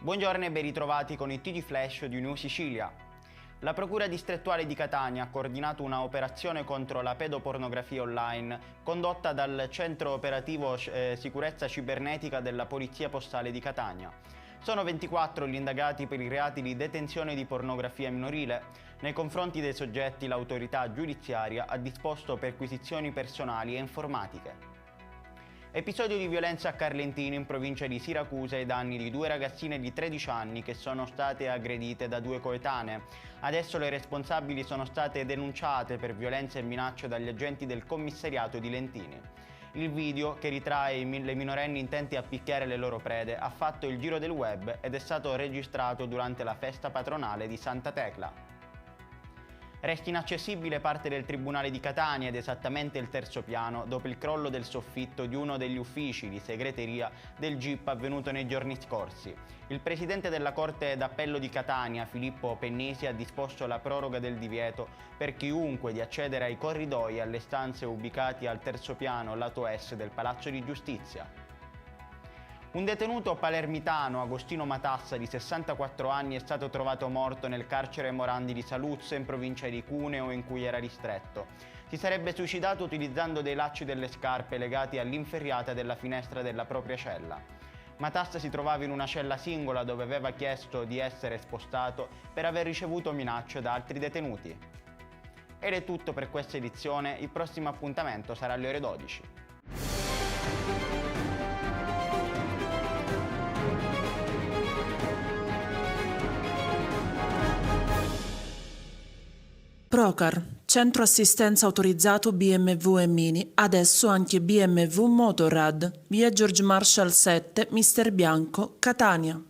Buongiorno e ben ritrovati con il TG Flash di New Sicilia. La Procura distrettuale di Catania ha coordinato una operazione contro la pedopornografia online condotta dal Centro Operativo Sicurezza Cibernetica della Polizia Postale di Catania. Sono 24 gli indagati per i reati di detenzione di pornografia minorile. Nei confronti dei soggetti l'autorità giudiziaria ha disposto perquisizioni personali e informatiche. Episodio di violenza a Carlentino in provincia di Siracusa ai danni di due ragazzine di 13 anni che sono state aggredite da due coetanee. Adesso le responsabili sono state denunciate per violenza e minacce dagli agenti del commissariato di Lentini. Il video, che ritrae le minorenni intenti a picchiare le loro prede, ha fatto il giro del web ed è stato registrato durante la festa patronale di Santa Tecla. Resta inaccessibile parte del Tribunale di Catania ed esattamente il terzo piano dopo il crollo del soffitto di uno degli uffici di segreteria del GIP avvenuto nei giorni scorsi. Il presidente della Corte d'Appello di Catania, Filippo Pennisi, ha disposto la proroga del divieto per chiunque di accedere ai corridoi e alle stanze ubicati al terzo piano lato est del Palazzo di Giustizia. Un detenuto palermitano, Agostino Matassa, di 64 anni, è stato trovato morto nel carcere Morandi di Saluzzo, in provincia di Cuneo, in cui era ristretto. Si sarebbe suicidato utilizzando dei lacci delle scarpe legati all'inferriata della finestra della propria cella. Matassa si trovava in una cella singola dove aveva chiesto di essere spostato per aver ricevuto minacce da altri detenuti. Ed è tutto per questa edizione, il prossimo appuntamento sarà alle ore 12. Procar, centro assistenza autorizzato BMW e Mini, adesso anche BMW Motorrad, via George Marshall 7, Mister Bianco, Catania.